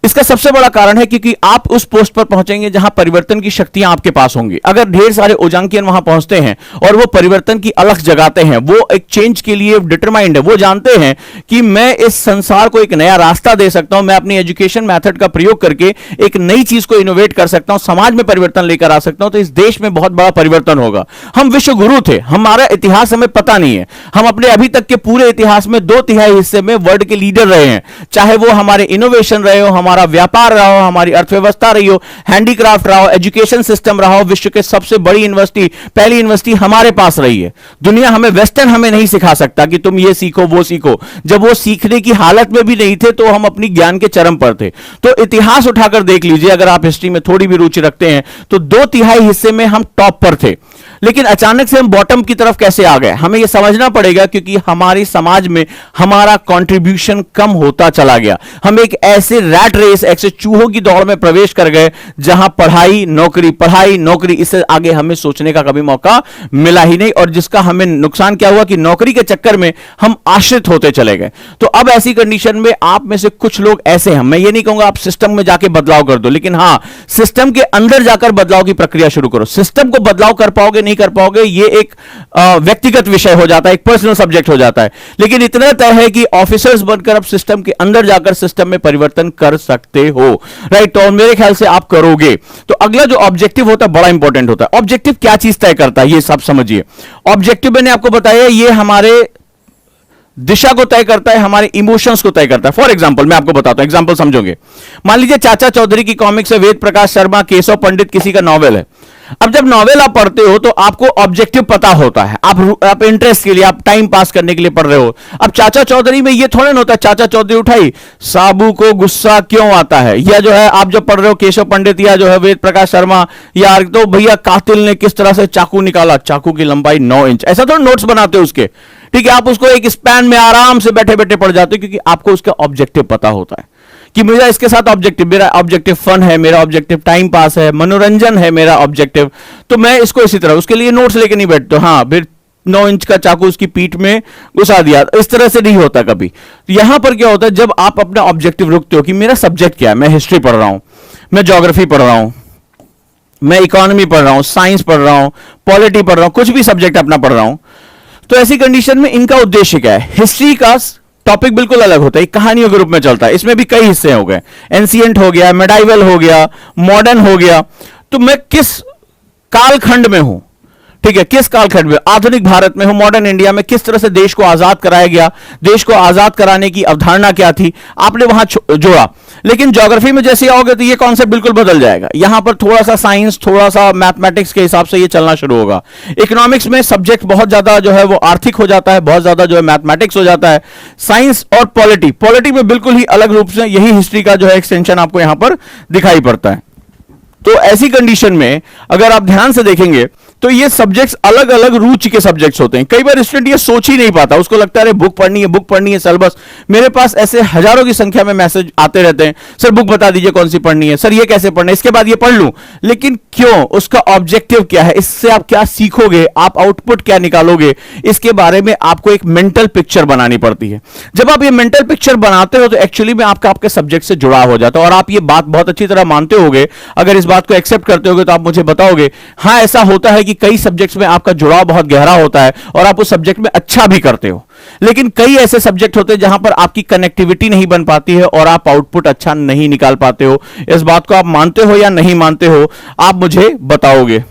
इसका सबसे बड़ा कारण है क्योंकि आप उस पोस्ट पर पहुंचेंगे जहां परिवर्तन की शक्तियां आपके पास होंगी। अगर ढेर सारे ओजांकियन वहां पहुंचते हैं और वो परिवर्तन की अलख जगाते हैं, वो एक चेंज के लिए डिटरमाइंड है, वो जानते हैं कि मैं इस संसार को एक नया रास्ता दे सकता हूं, मैं अपनी एजुकेशन मेथड का प्रयोग करके एक नई चीज को इनोवेट कर सकता हूं, समाज में परिवर्तन लेकर आ सकता हूं, तो इस देश में बहुत बड़ा परिवर्तन होगा। हम विश्व गुरु थे, हमारा इतिहास हमें पता नहीं है। हम अपने अभी तक के पूरे इतिहास में 2/3 हिस्से में वर्ल्ड के लीडर रहे हैं, चाहे वो हमारे इनोवेशन रहे हो, हमारा व्यापार रहा हो, हमारी अर्थव्यवस्था रही हो, हैंडीक्राफ्ट रहा हो, एजुकेशन सिस्टम रहा हो। विश्व के सबसे बड़ी यूनिवर्सिटी, पहली यूनिवर्सिटी हमारे पास रही है। दुनिया हमें, वेस्टर्न हमें नहीं सिखा सकता कि तुम ये सीखो वो सीखो। जब वो सीखने की हालत में भी नहीं थे तो हम अपनी ज्ञान के चरम पर थे। तो इतिहास उठाकर देख लीजिए, अगर आप हिस्ट्री में थोड़ी भी रुचि रखते हैं तो 2/3 हिस्से में हम टॉप पर थे। लेकिन अचानक से हम बॉटम की तरफ कैसे आ गए, हमें यह समझना पड़ेगा, क्योंकि हमारे समाज में हमारा कंट्रीब्यूशन कम होता चला गया। हम एक ऐसे रैट रेस, ऐसे चूहों की दौड़ में प्रवेश कर गए जहां पढ़ाई नौकरी, इससे आगे हमें सोचने का कभी मौका मिला ही नहीं। और जिसका हमें नुकसान क्या हुआ कि नौकरी के चक्कर में हम आश्रित होते चले गए। तो अब ऐसी कंडीशन में आप में से कुछ लोग ऐसे हैं, मैं ये नहीं कहूंगा आप सिस्टम में जाके बदलाव कर दो, लेकिन हां, सिस्टम के अंदर जाकर बदलाव की प्रक्रिया शुरू करो। सिस्टम को बदलाव कर पाओगे नहीं कर पाओगे, ये एक व्यक्तिगत विषय हो जाता है, एक पर्सनल सब्जेक्ट हो जाता है। लेकिन इतना तय है कि ऑफिसर्स बनकर अब सिस्टम के अंदर जाकर सिस्टम में परिवर्तन कर सकते हो, राइट। तो मेरे ख्याल से आप करोगे। तो अगला जो ऑब्जेक्टिव होता है बड़ा इंपॉर्टेंट होता है। ऑब्जेक्टिव क्या चीज तय करता है, ये सब समझिए। ऑब्जेक्टिव मैंने आपको बताया, ये हमारे दिशा को तय करता है, हमारे इमोशंस को तय करता है। फॉर एग्जांपल मैं आपको बताता हूं, एग्जांपल समझोगे। मान लीजिए चाचा चौधरी की कॉमिक्स है, वेद प्रकाश शर्मा, केशव पंडित किसी का नॉवेल है। अब जब नॉवेल आप पढ़ते हो तो आपको ऑब्जेक्टिव पता होता है, आप इंटरेस्ट के लिए, आप टाइम पास करने के लिए पढ़ रहे हो। अब चाचा चौधरी में ये थोड़ा ना होता चाचा चौधरी उठाई, साबू को गुस्सा क्यों आता है, या जो है आप जब पढ़ रहे हो केशव पंडित या जो है वेद प्रकाश शर्मा, या तो भैया कातिल ने किस तरह से चाकू निकाला, चाकू की लंबाई 9 इंच, ऐसा तो नोट्स बनाते हो उसके, ठीक है। आप उसको एक स्पैन में आराम से बैठे बैठे पढ़ जाते हो, क्योंकि आपको उसका ऑब्जेक्टिव पता होता है कि मेरा इसके साथ ऑब्जेक्टिव, मेरा ऑब्जेक्टिव फन है, मेरा ऑब्जेक्टिव टाइम पास है, मनोरंजन है मेरा ऑब्जेक्टिव। तो मैं इसको इसी तरह, उसके लिए नोट्स लेके नहीं बैठता। हाँ, फिर 9 इंच का चाकू उसकी पीठ में घुसा दिया। इस तरह से नहीं होता कभी। तो यहां पर क्या होता है, जब आप अपना ऑब्जेक्टिव रुकते हो कि मेरा सब्जेक्ट क्या है, मैं हिस्ट्री पढ़ रहा हूं, मैं ज्योग्राफी पढ़ रहा हूं, मैं इकोनॉमी पढ़ रहा हूं, साइंस पढ़ रहा हूं, पॉलिटी पढ़ रहा हूं, कुछ भी सब्जेक्ट अपना पढ़ रहा हूं, तो ऐसी कंडीशन में इनका उद्देश्य क्या है। हिस्ट्री का टॉपिक बिल्कुल अलग होता है, कहानियों के रूप में चलता है, इसमें भी कई हिस्से हो गए, एंशिएंट हो गया, मेडाइवल हो गया, मॉडर्न हो गया। तो मैं किस कालखंड में हूं, ठीक है, किस कालखंड में, आधुनिक भारत में हूं, मॉडर्न इंडिया में किस तरह से देश को आजाद कराया गया, देश को आजाद कराने की अवधारणा क्या थी, आपने वहां जोड़ा। लेकिन ज्योग्राफी में जैसे आओगे तो ये कॉन्सेप्ट बिल्कुल बदल जाएगा। यहां पर थोड़ा सा साइंस, थोड़ा सा मैथमेटिक्स के हिसाब से ये चलना शुरू होगा। इकोनॉमिक्स में सब्जेक्ट बहुत ज्यादा जो है वो आर्थिक हो जाता है, बहुत ज्यादा जो है मैथमेटिक्स हो जाता है। साइंस और पॉलिटी में बिल्कुल ही अलग रूप से यही हिस्ट्री का जो है एक्सटेंशन आपको यहां पर दिखाई पड़ता है। तो ऐसी कंडीशन में अगर आप ध्यान से देखेंगे तो ये सब्जेक्ट्स अलग अलग रुचि के सब्जेक्ट्स होते हैं। कई बार स्टूडेंट ये सोच ही नहीं पाता, उसको लगता है बुक पढ़नी है सिलेबस। मेरे पास ऐसे हजारों की संख्या में मैसेज आते रहते हैं, सर बुक बता दीजिए कौन सी पढ़नी है, सर ये कैसे पढ़ना है, इसके बाद ये पढ़ लूं। लेकिन क्यों, उसका ऑब्जेक्टिव क्या है, इससे आप क्या सीखोगे, आप आउटपुट क्या निकालोगे, इसके बारे में आपको एक मेंटल पिक्चर बनानी पड़ती है। जब आप ये मेंटल पिक्चर बनाते हो तो एक्चुअली में आपका आपके सब्जेक्ट से जुड़ाव हो जाता है। और आप ये बात बहुत अच्छी तरह मानते होगे, अगर इस बात को एक्सेप्ट करते होगे तो आप मुझे बताओगे हाँ ऐसा होता है कि कई सब्जेक्ट्स में आपका जुड़ाव बहुत गहरा होता है और आप उस सब्जेक्ट में अच्छा भी करते हो। लेकिन कई ऐसे सब्जेक्ट होते हैं जहां पर आपकी कनेक्टिविटी नहीं बन पाती है और आप आउटपुट अच्छा नहीं निकाल पाते हो। इस बात को आप मानते हो या नहीं मानते हो, आप मुझे बताओगे।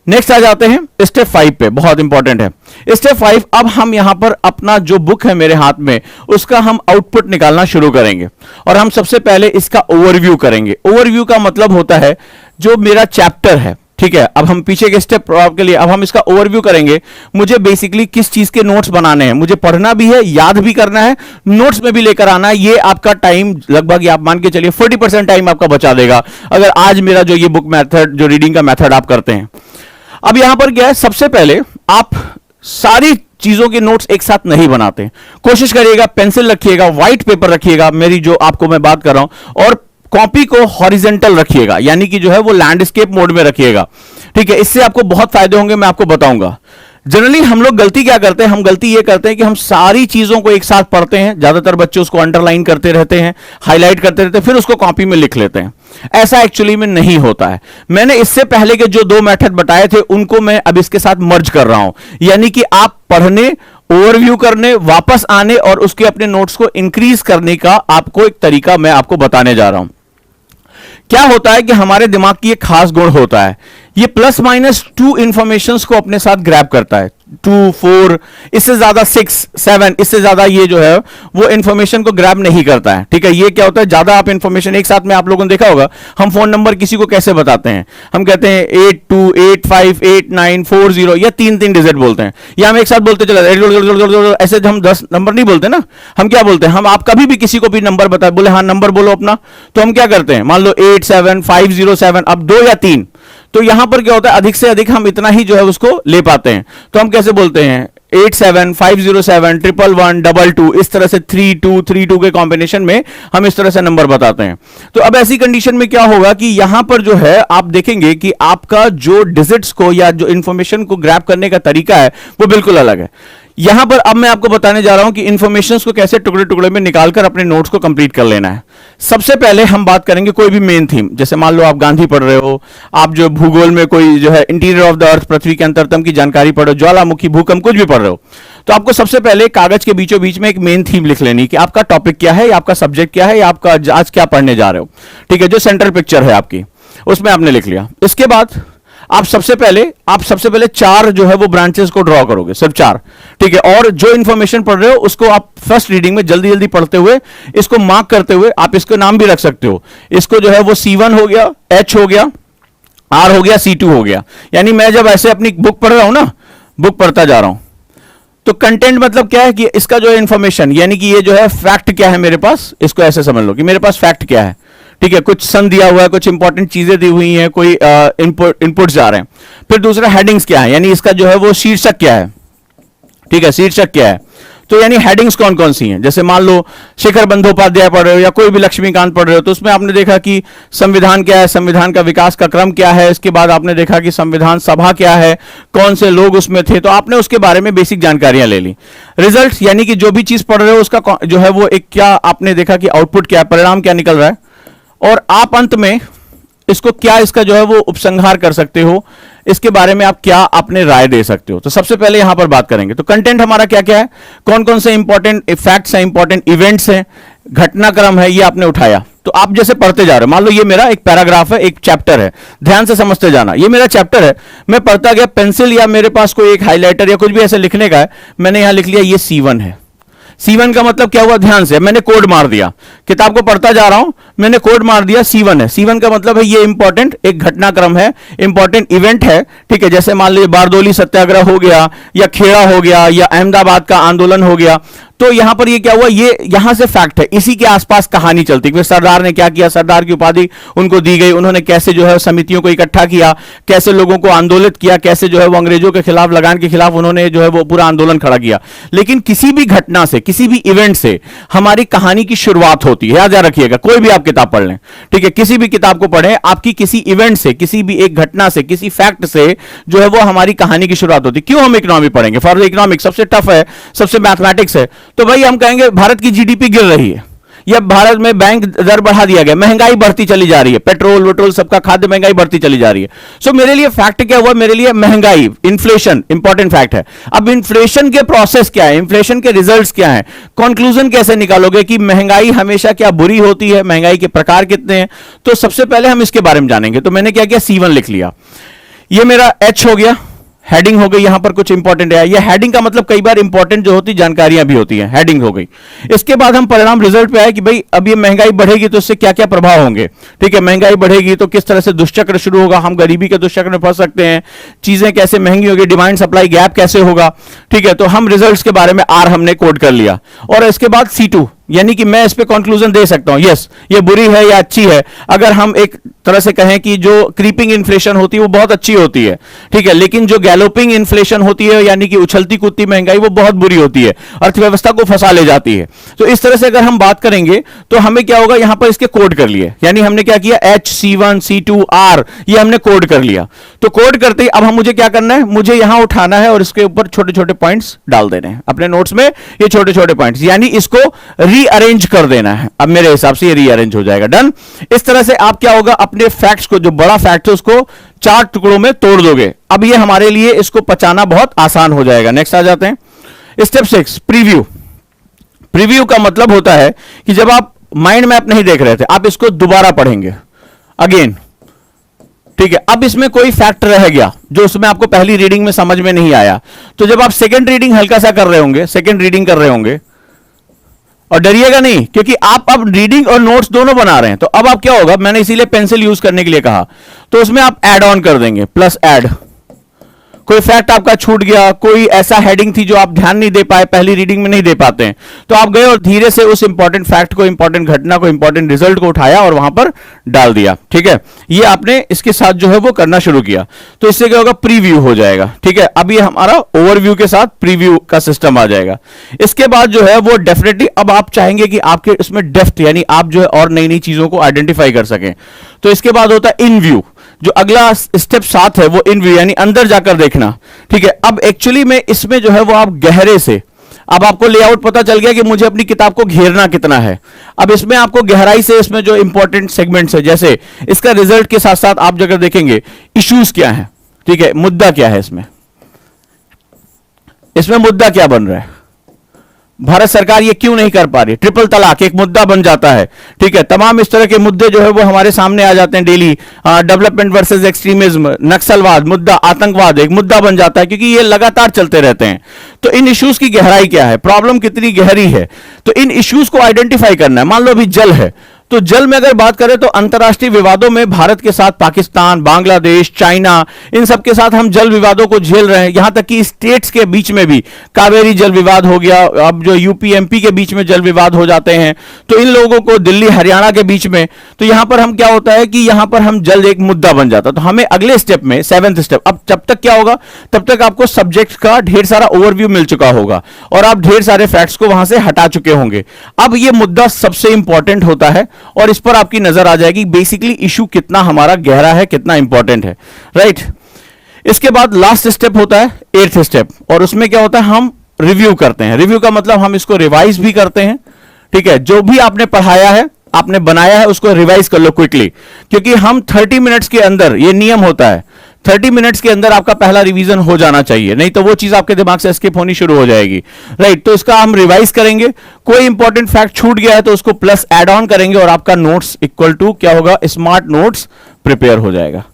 नेक्स्ट आ जाते हैं स्टेप 5 पे, बहुत इंपॉर्टेंट है स्टेप 5। अब हम यहां पर अपना जो बुक है मेरे हाथ में, उसका हम आउटपुट निकालना शुरू करेंगे और हम सबसे पहले इसका ओवरव्यू करेंगे। ओवरव्यू का मतलब होता है जो मेरा चैप्टर है, ठीक है। अब हम पीछे के स्टेप के लिए अब हम इसका ओवरव्यू करेंगे। मुझे बेसिकली किस चीज के नोट्स बनाने हैं, मुझे पढ़ना भी है, याद भी करना है, नोट्स में भी लेकर आना है। ये आपका टाइम लगभग आप मान के चलिए 40% टाइम आपका बचा देगा अगर आज मेरा जो ये बुक मेथड, जो रीडिंग का मेथड आप करते हैं। अब यहां पर क्या है, सबसे पहले आप सारी चीजों के नोट्स एक साथ नहीं बनाते। कोशिश करिएगा पेंसिल रखिएगा, व्हाइट पेपर रखिएगा, मेरी जो आपको मैं बात कर रहा हूं, और कॉपी को हॉरिजेंटल रखिएगा, यानी कि जो है वो लैंडस्केप मोड में रखिएगा, ठीक है। इससे आपको बहुत फायदे होंगे, मैं आपको बताऊंगा। जनरली हम लोग गलती क्या करते हैं, हम गलती ये करते हैं कि हम सारी चीजों को एक साथ पढ़ते हैं। ज्यादातर बच्चे उसको अंडरलाइन करते रहते हैं, हाईलाइट करते रहते हैं, फिर उसको कॉपी में लिख लेते हैं। ऐसा एक्चुअली में नहीं होता है। मैंने इससे पहले के जो 2 मेथड बताए थे उनको मैं अब इसके साथ मर्ज कर रहा हूं, यानी कि आप पढ़ने, ओवरव्यू करने, वापस आने और उसके अपने नोट्स को इंक्रीज करने का आपको एक तरीका मैं आपको बताने जा रहा हूं। क्या होता है कि हमारे दिमाग की एक खास गुण होता है, ये +-2 इंफॉर्मेशंस को अपने साथ ग्रैब करता है। 2, 4, इससे ज्यादा 6, 7, इससे ज्यादा ये जो है वो इंफॉर्मेशन को ग्रैब नहीं करता है, ठीक है। ये क्या होता है, ज्यादा आप इंफॉर्मेशन एक साथ में, आप लोगों ने देखा होगा हम फोन नंबर किसी को कैसे बताते हैं, हम कहते हैं 82858940 या 3 डिजिट बोलते हैं, या हम एक साथ बोलते चले ऐसे। हम 10 नंबर नहीं बोलते ना, हम क्या बोलते हैं, हम आप कभी भी किसी को भी नंबर बताए, बोले हाँ नंबर बोलो अपना, तो हम क्या करते हैं, मान लो 87507, अब 2 या 3, तो यहां पर क्या होता है, अधिक से अधिक हम इतना ही जो है उसको ले पाते हैं। तो हम कैसे बोलते हैं, 8750711122, इस तरह से 3232 के कॉम्बिनेशन में हम इस तरह से नंबर बताते हैं। तो अब ऐसी कंडीशन में क्या होगा कि यहां पर जो है आप देखेंगे कि आपका जो डिजिट्स को या जो इंफॉर्मेशन को ग्रैब करने का तरीका है वो बिल्कुल अलग है। यहां पर अब मैं आपको बताने जा रहा हूं कि इंफॉर्मेशन को कैसे टुकड़े टुकड़े में निकालकर अपने नोट्स को कंप्लीट कर लेना है। सबसे पहले हम बात करेंगे कोई भी मेन थीम, जैसे मान लो आप गांधी पढ़ रहे हो, आप जो भूगोल में कोई जो है इंटीरियर ऑफ द अर्थ, पृथ्वी के अंतरतम की जानकारी पढ़ो, ज्वालामुखी, भूकंप, कुछ भी पढ़ रहे हो, तो आपको सबसे पहले कागज के बीचों बीच में एक मेन थीम लिख लेनी कि आपका टॉपिक क्या है, आपका सब्जेक्ट क्या है, आपका आज क्या पढ़ने जा रहे हो, ठीक है। जो सेंट्रल पिक्चर है आपकी, उसमें आपने लिख लिया। इसके बाद आप सबसे पहले 4 जो है वो ब्रांचेस को ड्रॉ करोगे, सिर्फ 4, ठीक है। और जो इंफॉर्मेशन पढ़ रहे हो उसको आप फर्स्ट रीडिंग में जल्दी जल्दी पढ़ते हुए इसको मार्क करते हुए, आप इसको नाम भी रख सकते हो, इसको जो है वो C1 हो गया, H हो गया, R हो गया, C2 हो गया। यानी मैं जब ऐसे अपनी बुक पढ़ रहा हूं ना, बुक पढ़ता जा रहा हूं, तो कंटेंट मतलब क्या है कि इसका जो है इंफॉर्मेशन, यानी कि ये जो है फैक्ट क्या है मेरे पास, इसको ऐसे समझ लो कि मेरे पास फैक्ट क्या है, ठीक है। कुछ सन दिया हुआ है, कुछ इंपॉर्टेंट चीजें दी हुई हैं, कोई इनपुट्स जा रहे हैं। फिर दूसरा हेडिंग्स क्या है, यानी इसका जो है वो शीर्षक क्या है, ठीक है, शीर्षक क्या है। तो यानी हेडिंग्स कौन कौन सी हैं, जैसे मान लो शिखर बंदोपाध्याय पढ़ रहे हो या कोई भी लक्ष्मीकांत पढ़ रहे हो, तो उसमें आपने देखा कि संविधान क्या है, संविधान का विकास का क्रम क्या है, इसके बाद आपने देखा कि संविधान सभा क्या है, कौन से लोग उसमें थे, तो आपने उसके बारे में बेसिक जानकारियां ले ली। रिजल्ट यानी कि जो भी चीज पढ़ रहे हो उसका जो है वो एक क्या आपने देखा कि आउटपुट क्या है, परिणाम क्या निकल रहा है, और आप अंत में इसको क्या इसका जो है वो उपसंहार कर सकते हो, इसके बारे में आप क्या अपने राय दे सकते हो। तो सबसे पहले यहां पर बात करेंगे तो कंटेंट हमारा क्या क्या है, कौन कौन से इंपॉर्टेंट फैक्ट्स हैं, इंपॉर्टेंट इवेंट्स हैं, घटनाक्रम है, ये आपने उठाया। तो आप जैसे पढ़ते जा रहे हो, मान लो ये मेरा एक पैराग्राफ है, एक चैप्टर है, ध्यान से समझते जाना, ये मेरा चैप्टर है, मैं पढ़ता गया, पेंसिल या मेरे पास कोई एक हाइलाइटर या कुछ भी ऐसे लिखने का है, मैंने यहां लिख लिया ये C1 है। C1 का मतलब क्या हुआ, ध्यान से मैंने कोड मार दिया, किताब को पढ़ता जा रहा हूं, मैंने कोड मार दिया C1 है। C1 का मतलब है ये इंपॉर्टेंट एक घटनाक्रम है, इंपॉर्टेंट इवेंट है, ठीक है। जैसे मान लीजिए बारदोली सत्याग्रह हो गया, या खेड़ा हो गया, या अहमदाबाद का आंदोलन हो गया, तो यहां पर ये क्या हुआ, ये यहां से फैक्ट है, इसी के आसपास कहानी चलती है। सरदार ने क्या किया, सरदार की उपाधि उनको दी गई, उन्होंने कैसे जो है समितियों को इकट्ठा किया, कैसे लोगों को आंदोलित किया, कैसे जो है वो अंग्रेजों के खिलाफ, लगान के खिलाफ उन्होंने जो है वो पूरा आंदोलन खड़ा किया। लेकिन किसी भी घटना से, किसी भी इवेंट से हमारी कहानी की शुरुआत होती है, याद रखिएगा, कोई भी आप किताब पढ़ लें, ठीक है, किसी भी किताब को पढ़ें, आपकी किसी इवेंट से, किसी भी एक घटना से, किसी फैक्ट से जो है वो हमारी कहानी की शुरुआत होती है। क्यों हम इकोनॉमी पढ़ेंगे, फॉर इकोनॉमिक्स सबसे टफ है, सबसे मैथमेटिक्स है, तो भाई हम कहेंगे भारत की जीडीपी गिर रही है, या भारत में बैंक दर बढ़ा दिया गया, महंगाई बढ़ती चली जा रही है, पेट्रोल वेट्रोल सबका, खाद्य महंगाई बढ़ती चली जा रही है। सो मेरे लिए फैक्ट क्या हुआ, मेरे लिए महंगाई, इन्फ्लेशन इंपॉर्टेंट फैक्ट है। अब इन्फ्लेशन के प्रोसेस क्या है, इन्फ्लेशन के रिजल्ट्स क्या है, कंक्लूजन कैसे निकालोगे कि महंगाई हमेशा क्या बुरी होती है, महंगाई के प्रकार कितने हैं, तो सबसे पहले हम इसके बारे में जानेंगे। तो मैंने क्या किया, C1 लिख लिया, ये मेरा H हो गया, हेडिंग हो गई, यहां पर कुछ इंपॉर्टेंट है, ये हेडिंग का मतलब कई बार इंपॉर्टेंट जो होती जानकारियां भी होती हैं, हेडिंग हो गई। इसके बाद हम परिणाम रिजल्ट पे आए कि भाई अब ये महंगाई बढ़ेगी तो इससे क्या क्या प्रभाव होंगे, ठीक है, महंगाई बढ़ेगी तो किस तरह से दुष्चक्र शुरू होगा, हम गरीबी के दुष्चक्र में फंस सकते हैं, चीजें कैसे महंगी होगी, डिमांड सप्लाई गैप कैसे होगा, ठीक है। तो हम रिजल्ट्स के बारे में R हमने कोड कर लिया, और इसके बाद C2 यानी कि मैं इस पे कंक्लूजन दे सकता हूं, यस ये बुरी है या अच्छी है। अगर हम एक तरह से कहें कि जो क्रीपिंग इन्फ्लेशन होती है वो बहुत अच्छी होती है, ठीक है, लेकिन जो गैलोपिंग इन्फ्लेशन होती है यानी कि उछलती कूदती महंगाई वो बहुत बुरी होती है, अर्थव्यवस्था को फंसा ले जाती है। तो इस तरह से अगर हम बात करेंगे तो हमें क्या होगा, यहां पर इसके कोड कर लिए, यानी हमने क्या किया, H C1 C2 R ये हमने कोड कर लिया। तो कोड करते ही अब हम मुझे क्या करना है, मुझे यहां उठाना है और इसके ऊपर छोटे छोटे पॉइंट्स डाल देने हैं अपने नोट्स में, ये छोटे छोटे पॉइंट्स, यानी इसको रीअरेंज कर देना है। अब मेरे हिसाब से ये रीअरेंज हो जाएगा, डन। इस तरह से आप क्या होगा, अपने फैक्ट्स को, जो बड़ा फैक्ट है उसको 4 टुकड़ों में तोड़ दोगे। अब ये हमारे लिए इसको पचाना बहुत आसान हो जाएगा। नेक्स्ट आ जाते हैं, स्टेप 6 प्रीव्यू। प्रीव्यू का मतलब होता है कि जब आप माइंड मैप नहीं देख रहे थे, आप इसको दोबारा पढ़ेंगे अगेन, ठीक है। अब इसमें कोई फैक्ट रह गया जो उसमें आपको पहली रीडिंग में समझ में नहीं आया, तो जब आप सेकंड रीडिंग हल्का सा कर रहे होंगे, सेकंड रीडिंग कर रहे होंगे, और डरिएगा नहीं क्योंकि आप अब रीडिंग और नोट्स दोनों बना रहे हैं, तो अब आप क्या होगा, मैंने इसीलिए पेंसिल यूज करने के लिए कहा, तो उसमें आप ऐड ऑन कर देंगे, प्लस ऐड। कोई फैक्ट आपका छूट गया, कोई ऐसा हेडिंग थी जो आप ध्यान नहीं दे पाए, पहली रीडिंग में नहीं दे पाते हैं, तो आप गए और धीरे से उस इंपॉर्टेंट फैक्ट को, इंपॉर्टेंट घटना को, इंपॉर्टेंट रिजल्ट को उठाया और वहां पर डाल दिया, ठीक है। ये आपने इसके साथ जो है वो करना शुरू किया, तो इससे क्या होगा, प्रीव्यू हो जाएगा, ठीक है। अब ये हमारा ओवरव्यू के साथ प्रीव्यू का सिस्टम आ जाएगा। इसके बाद जो है वो डेफिनेटली अब आप चाहेंगे कि आपके इसमें डेप्थ यानी आप जो है और नई नई चीजों को आइडेंटिफाई कर सकें, तो इसके बाद होता है इन व्यू। जो अगला स्टेप 7 है वो इन व्यू यानी अंदर जाकर देखना, ठीक है। अब एक्चुअली में इसमें जो है वो आप गहरे से, अब आपको लेआउट पता चल गया कि मुझे अपनी किताब को घेरना कितना है। अब इसमें आपको गहराई से इसमें जो इंपॉर्टेंट सेगमेंट्स है, जैसे इसका रिजल्ट के साथ साथ आप जगह देखेंगे इश्यूज क्या है, ठीक है, मुद्दा क्या है, इसमें मुद्दा क्या बन रहा है, भारत सरकार ये क्यों नहीं कर पा रही, ट्रिपल तलाक एक मुद्दा बन जाता है, ठीक है। तमाम इस तरह के मुद्दे जो है वो हमारे सामने आ जाते हैं डेली। डेवलपमेंट वर्सेस एक्सट्रीमिज्म, नक्सलवाद मुद्दा, आतंकवाद एक मुद्दा बन जाता है क्योंकि ये लगातार चलते रहते हैं। तो इन इश्यूज की गहराई क्या है, प्रॉब्लम कितनी गहरी है, तो इन इश्यूज को आइडेंटिफाई करना है। मान लो अभी जल है, तो जल में अगर बात करें तो अंतर्राष्ट्रीय विवादों में भारत के साथ पाकिस्तान, बांग्लादेश, चाइना, इन सब के साथ हम जल विवादों को झेल रहे हैं। यहां तक कि स्टेट्स के बीच में भी कावेरी जल विवाद हो गया, अब जो यूपी एमपी के बीच में जल विवाद हो जाते हैं, तो इन लोगों को दिल्ली हरियाणा के बीच में, तो यहां पर हम क्या होता है कि यहां पर हम जल एक मुद्दा बन जाता है। तो हमें अगले स्टेप में 7th स्टेप, अब जब तक क्या होगा तब तक आपको सब्जेक्ट का ढेर सारा ओवरव्यू मिल चुका होगा और आप ढेर सारे फैक्ट्स को वहां से हटा चुके होंगे। अब यह मुद्दा सबसे इंपॉर्टेंट होता है और इस पर आपकी नजर आ जाएगी बेसिकली इशू कितना हमारा गहरा है, कितना इंपॉर्टेंट है, राइट। इसके बाद लास्ट स्टेप होता है 8th स्टेप, और उसमें क्या होता है हम रिव्यू करते हैं। रिव्यू का मतलब हम इसको रिवाइज भी करते हैं, ठीक है। जो भी आपने पढ़ाया है, आपने बनाया है, उसको रिवाइज कर लो क्विकली, क्योंकि हम 30 मिनट्स के अंदर, ये नियम होता है 30 मिनट्स के अंदर आपका पहला रिवीजन हो जाना चाहिए, नहीं तो वो चीज आपके दिमाग से स्किप होनी शुरू हो जाएगी, राइट। तो इसका हम रिवाइज करेंगे, कोई इंपॉर्टेंट फैक्ट छूट गया है तो उसको प्लस ऐड ऑन करेंगे और आपका नोट्स इक्वल टू क्या होगा, स्मार्ट नोट्स प्रिपेयर हो जाएगा।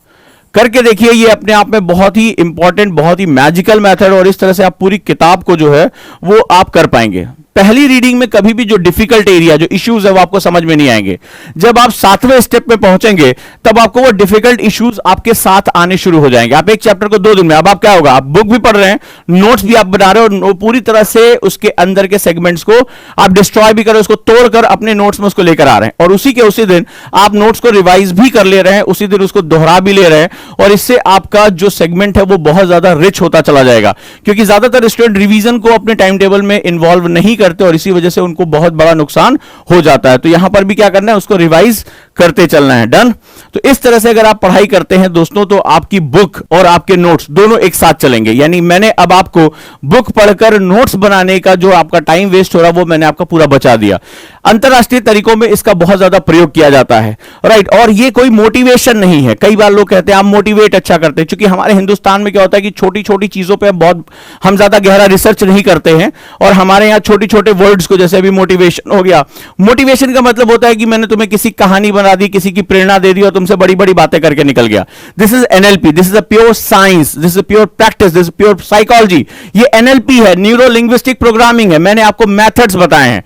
करके देखिए, ये अपने आप में बहुत ही इंपॉर्टेंट, बहुत ही मैजिकल मेथड, और इस तरह से आप पूरी किताब को जो है वो आप कर पाएंगे। पहली रीडिंग में कभी भी जो डिफिकल्ट एरिया, जो इश्यूज है, वो आपको समझ में नहीं आएंगे। जब आप 7वें स्टेप पे पहुंचेंगे तब आपको वो डिफिकल्ट इश्यूज आपके साथ आने शुरू हो जाएंगे। आप एक चैप्टर को 2 दिन में, अब आप क्या होगा, आप बुक भी पढ़ रहे हैं, नोट्स भी आप बना रहे हो, और पूरी तरह से उसके अंदर के सेगमेंट्स को आप डिस्ट्रॉय भी कर रहे हो, उसको तोड़कर अपने नोट्स में उसको लेकर आ रहे हैं, और उसी के उसी दिन आप नोट्स को रिवाइज भी कर ले रहे हैं, उसी दिन उसको दोहरा भी ले रहे हैं, और इससे आपका जो सेगमेंट है वो बहुत ज्यादा रिच होता चला जाएगा। क्योंकि ज्यादातर स्टूडेंट रिवीजन को अपने टाइम टेबल में इन्वॉल्व नहीं करते और इसी वजह से उनको बहुत बड़ा नुकसान हो जाता है। तो यहां पर भी क्या करना है, उसको रिवाइज करते चलना है। डन। तो इस तरह से अगर आप पढ़ाई करते हैं दोस्तों, तो आपकी बुक और आपके नोट्स दोनों एक साथ चलेंगे। यानी मैंने अब आपको बुक पढ़कर नोट्स बनाने का जो आपका टाइम वेस्ट हो रहा है वो मैंने आपका पूरा बचा दिया। अंतरराष्ट्रीय तरीकों में इसका बहुत ज्यादा प्रयोग किया जाता है, राइट। और ये कोई मोटिवेशन नहीं है। कई बार लोग कहते हैं आप मोटिवेट अच्छा करते हैं, क्योंकि हमारे हिंदुस्तान में क्या होता है कि छोटी छोटी चीजों पे बहुत हम ज्यादा गहरा रिसर्च नहीं करते हैं, और हमारे यहाँ छोटे छोटे वर्ड्स को, जैसे अभी मोटिवेशन हो गया, मोटिवेशन का मतलब होता है कि मैंने तुम्हें किसी कहानी बना दी, किसी की प्रेरणा दे दी और तुमसे बड़ी बड़ी बातें करके निकल गया। This is NLP, this is a pure science, this is pure practice, this is pure psychology. ये एनएलपी है, न्यूरो लिंग्विस्टिक प्रोग्रामिंग है। मैंने आपको मेथड्स बताए हैं।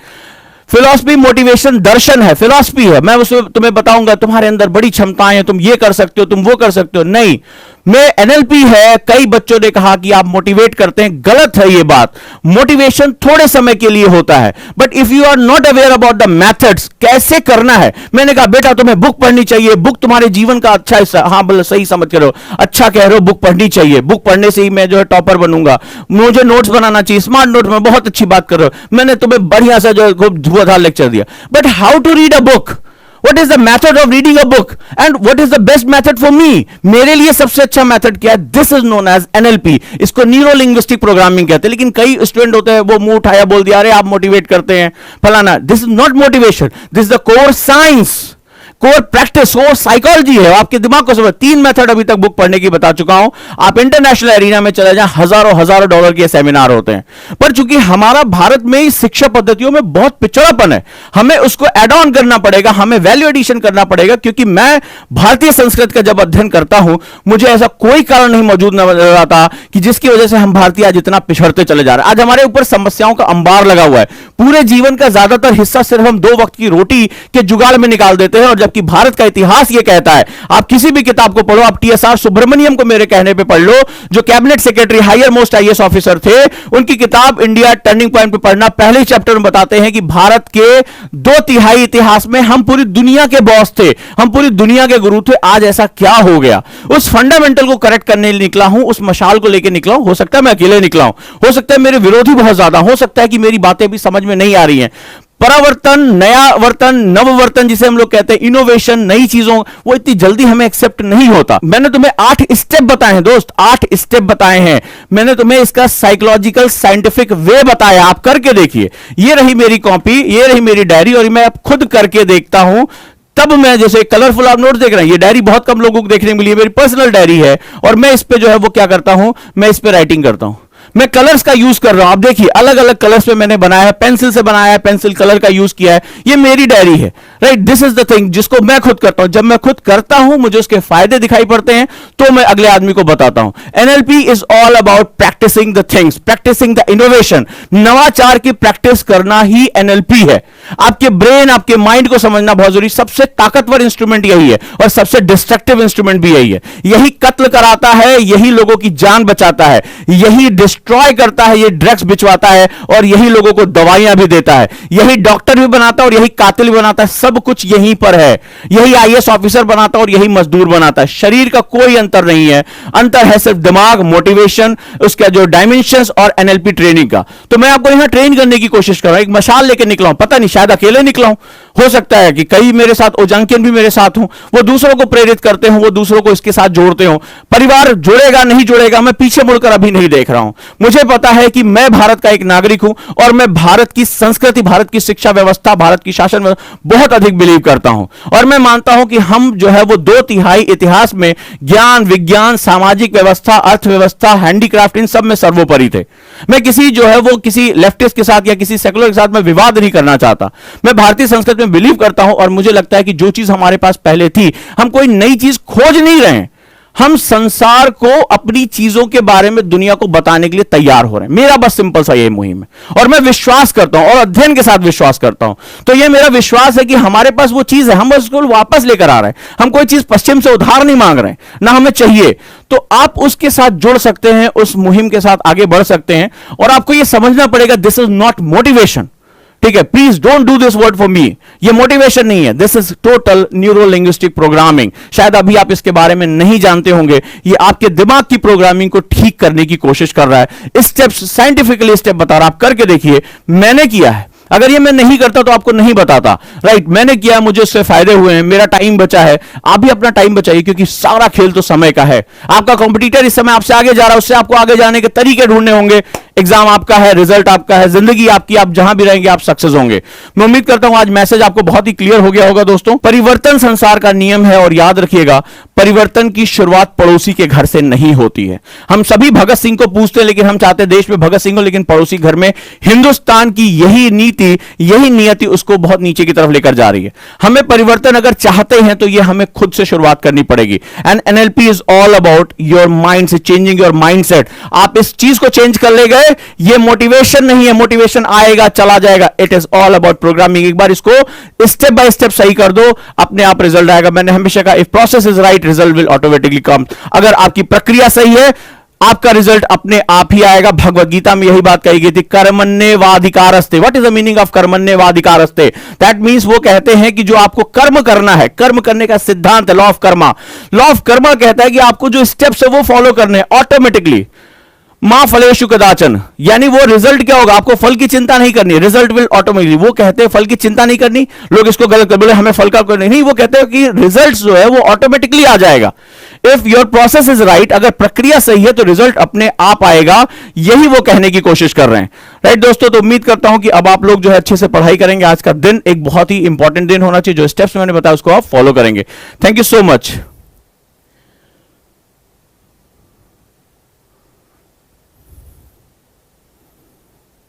फिलॉसफी मोटिवेशन दर्शन है, फिलॉसफी है। मैं उसमें तुम्हें बताऊंगा तुम्हारे अंदर बड़ी क्षमताएं हैं, तुम ये कर सकते हो, तुम वो कर सकते हो। नहीं, मैं एनएलपी है। कई बच्चों ने कहा कि आप मोटिवेट करते हैं, गलत है ये बात। मोटिवेशन थोड़े समय के लिए होता है, but if you are not aware about the methods, कैसे करना है। मैंने कहा बेटा तुम्हें बुक पढ़नी चाहिए, बुक तुम्हारे जीवन का अच्छा हिस्सा। हाँ बोलो, सही समझ कर रहे हो, अच्छा कह रहे हो, बुक पढ़नी चाहिए, बुक पढ़ने से ही मैं जो है टॉपर बनूंगा, मुझे नोट्स बनाना चाहिए, स्मार्ट नोट में। बहुत अच्छी बात कर रहे हो, मैंने तुम्हें बढ़िया सा जो है धुआंधार लेक्चर दिया। But how to read a book, What is the method of reading a book and what is the best method for me? मेरे लिए सबसे अच्छा मेथड क्या है? This is known as NLP. इसको न्यूरो लिंग्विस्टिक प्रोग्रामिंग कहते हैं। लेकिन कई स्टूडेंट होते हैं वो मुंह उठाया बोल दिया, अरे आप मोटिवेट करते हैं फलाना। This is not motivation, this is the core science, core practice, core psychology है। आपके दिमाग को समझ। 3 मेथड अभी तक बुक पढ़ने की बता चुका हूं। आप इंटरनेशनल एरिना में चले जाएं, हजारों डॉलर के सेमिनार होते हैं, पर चूंकि हमारा भारत में ही शिक्षा पद्धतियों में बहुत पिछड़ापन है, हमें उसको एड ऑन करना पड़ेगा, हमें वैल्यू एडिशन करना पड़ेगा। क्योंकि मैं भारतीय संस्कृत का जब अध्ययन करता हूं, मुझे ऐसा कोई कारण नहीं मौजूद नजर आता कि जिसकी वजह से हम भारतीय आज इतना पिछड़ते चले जा रहे हैं। आज हमारे ऊपर समस्याओं का अंबार लगा हुआ है। पूरे जीवन का ज्यादातर हिस्सा सिर्फ हम 2 वक्त की रोटी के जुगाड़ में निकाल देते हैं, और जबकि भारत का इतिहास यह कहता है, आप किसी भी किताब को पढ़ो, आप टीएसआर सुब्रमण्यम को मेरे कहने पे पढ़ लो, जो cabinet secretary, higher most IAS officer थे, उनकी किताब इंडिया टर्निंग पॉइंट पे पढ़ना। पहले चैप्टर में बताते हैं कि भारत के 2/3 इतिहास में हम पूरी दुनिया के बॉस थे, हम पूरी दुनिया के गुरु थे। आज ऐसा क्या हो गया? उस फंडामेंटल को करेक्ट करने निकला हूं, उस मशाल को लेकर निकला हूं। हो सकता है मैं अकेले निकला हूं, हो सकता है मेरे विरोधी बहुत ज्यादा, हो सकता है कि मेरी बातें भी समझ में नहीं आ रही हैं। परावर्तन, नया वर्तन, नववर्तन जिसे हम लोग कहते हैं, इनोवेशन, नई चीजों, वो इतनी जल्दी हमें एक्सेप्ट नहीं होता। मैंने तुम्हें 8 स्टेप बताए हैं दोस्त, 8 स्टेप बताए हैं। मैंने तुम्हें इसका साइकोलॉजिकल साइंटिफिक वे बताया, आप करके देखिए। ये रही मेरी कॉपी, ये रही मेरी डायरी, और मैं अब खुद करके देखता हूं। तब मैं, जैसे कलरफुल आप नोट्स देख रहे हैं, ये डायरी बहुत कम लोगों को देखने को मिली है, मेरी पर्सनल डायरी है, और मैं इस पे जो है वो क्या करता हूं, मैं इस पे राइटिंग करता हूं। मैं कलर्स का यूज कर रहा हूं, आप देखिए अलग अलग कलर्स पे मैंने बनाया है, पेंसिल से बनाया है, पेंसिल कलर का यूज किया है, ये मेरी डायरी है, right. This is the thing जिसको मैं खुद करता हूं। जब मैं खुद करता हूं मुझे उसके फायदे दिखाई पड़ते हैं तो मैं अगले आदमी को बताता हूं। NLP is all about practising the things, practising the innovation. नवाचार की प्रैक्टिस करना ही एनएलपी है। आपके ब्रेन, आपके माइंड को समझना बहुत जरूरी। सबसे ताकतवर इंस्ट्रूमेंट यही है और सबसे डिस्ट्रक्टिव इंस्ट्रूमेंट भी यही है। यही कत्ल कराता है, यही लोगों की जान बचाता है, यही डिस्ट्रॉय करता है, ये ड्रग्स बिचवाता है और यही लोगों को दवाइयां भी देता है, यही डॉक्टर भी बनाता है और यही कातिल भी बनाता है। सब कुछ यहीं पर है। यही आईएएस ऑफिसर बनाता है और यही मजदूर बनाता है। शरीर का कोई अंतर नहीं है, अंतर है सिर्फ दिमाग, मोटिवेशन, उसका जो डायमेंशंस और एनएलपी ट्रेनिंग का। तो मैं आपको यहां ट्रेन करने की कोशिश कर रहा हूं। एक मशाल लेकर निकला हूं, पता नहीं शायद अकेले निकला हूं, हो सकता है कि कई मेरे साथ ओजंकियन भी मेरे साथ हूं, वो दूसरों को प्रेरित करते हो, वो दूसरों को इसके साथ जोड़ते हो। परिवार जुड़ेगा नहीं जुड़ेगा मैं पीछे मुड़कर अभी नहीं देख रहा हूं। मुझे पता है कि मैं भारत का एक नागरिक हूं और मैं भारत की संस्कृति, भारत की शिक्षा व्यवस्था, भारत की शासन में बहुत अधिक बिलीव करता हूं और मैं मानता हूं कि हम जो है वो 2/3 इतिहास में ज्ञान, विज्ञान, सामाजिक व्यवस्था, अर्थव्यवस्था, हैंडीक्राफ्ट, इन सब में सर्वोपरि थे। मैं किसी जो है वो किसी लेफ्टिस्ट के साथ या किसी सेकुलर के साथ मैं विवाद नहीं करना चाहता। मैं भारतीय संस्कृति में बिलीव करता हूं और मुझे लगता है कि जो चीज हमारे पास पहले थी, हम कोई नई चीज खोज नहीं रहे हैं, हम संसार को अपनी चीजों के बारे में दुनिया को बताने के लिए तैयार हो रहे हैं। मेरा बस सिंपल सा ये मुहिम है और मैं विश्वास करता हूं और अध्ययन के साथ विश्वास करता हूं। तो ये मेरा विश्वास है कि हमारे पास वो चीज है, हम उसको वापस लेकर आ रहे हैं। हम कोई चीज पश्चिम से उधार नहीं मांग रहे हैं, ना हमें चाहिए। तो आप उसके साथ जुड़ सकते हैं, उस मुहिम के साथ आगे बढ़ सकते हैं और आपको यह समझना पड़ेगा दिस इज नॉट मोटिवेशन, ठीक है। Please don't do this word for me. ये मोटिवेशन नहीं है, this is total neuro linguistic programming. शायद अभी आप इसके बारे में नहीं जानते होंगे। ये आपके दिमाग की प्रोग्रामिंग को ठीक करने की कोशिश कर रहा है। स्टेप्स साइंटिफिकली स्टेप बता रहा, आप करके देखिए। मैंने किया है, अगर ये मैं नहीं करता तो आपको नहीं बताता, राइट। मैंने किया, मुझे उससे फायदे हुए हैं, मेरा टाइम बचा है। आप भी अपना टाइम बचाइए क्योंकि सारा खेल तो समय का है। आपका कंपटीटर इस समय आपसे आगे जा रहा है, उससे आपको आगे जाने के तरीके ढूंढने होंगे। एग्जाम आपका है, रिजल्ट आपका है, जिंदगी आपकी, आप जहां भी रहेंगे आप सक्सेस होंगे। मैं उम्मीद करता हूं आज मैसेज आपको बहुत ही क्लियर हो गया होगा। दोस्तों, परिवर्तन संसार का नियम है और याद रखिएगा परिवर्तन की शुरुआत पड़ोसी के घर से नहीं होती है। हम सभी भगत सिंह को पूछते हैं, लेकिन हम चाहते हैं देश में भगत सिंह हो, लेकिन पड़ोसी घर में हिंदुस्तान की यही नीति, यही नियति उसको बहुत नीचे की तरफ लेकर जा रही है। हमें परिवर्तन अगर चाहते हैं तो यह हमें खुद से शुरुआत करनी पड़ेगी। And NLP is all about your mind से चेंजिंग योर माइंडसेट। आप इस चीज को चेंज कर ले गए, ये मोटिवेशन नहीं है, मोटिवेशन आएगा चला जाएगा। It is all about programming. एक बार इसको स्टेप बाय स्टेप सही कर दो, अपने आप रिजल्ट आएगा। मैंने हमेशा कहा if process is right result will automatically come. अगर आपकी प्रक्रिया सही है आपका रिजल्ट अपने आप ही आएगा। भगवत गीता में यही बात कही गई थी, कर्मण्येवाधिकारस्ते। What is the meaning of कर्मण्येवाधिकारस्ते? दैट मींस वो कहते हैं कि जो आपको कर्म करना है, कर्म करने का सिद्धांत है law of Karma. Law of Karma कहता है कि आपको जो स्टेप्स है वो फॉलो करने हैं ऑटोमेटिकली। मां फलेशु कदाचन, यानी वो रिजल्ट क्या होगा, आपको फल की चिंता नहीं करनी, रिजल्ट विल ऑटोमेटिकली। वो कहते हैं फल की चिंता नहीं करनी, लोग इसको गलत कर बोले हमें फल का नहीं, वो कहते हैं कि रिजल्ट जो है वो ऑटोमेटिकली आ जाएगा। If your process is right, अगर प्रक्रिया सही है तो रिजल्ट अपने आप आएगा। यही वो कहने की कोशिश कर रहे हैं, राइट दोस्तों। तो उम्मीद करता हूं कि अब आप लोग जो है अच्छे से पढ़ाई करेंगे। आज का दिन एक बहुत ही इंपॉर्टेंट दिन होना चाहिए। जो स्टेप्स मैंने बताया उसको आप फॉलो करेंगे। Thank you so much.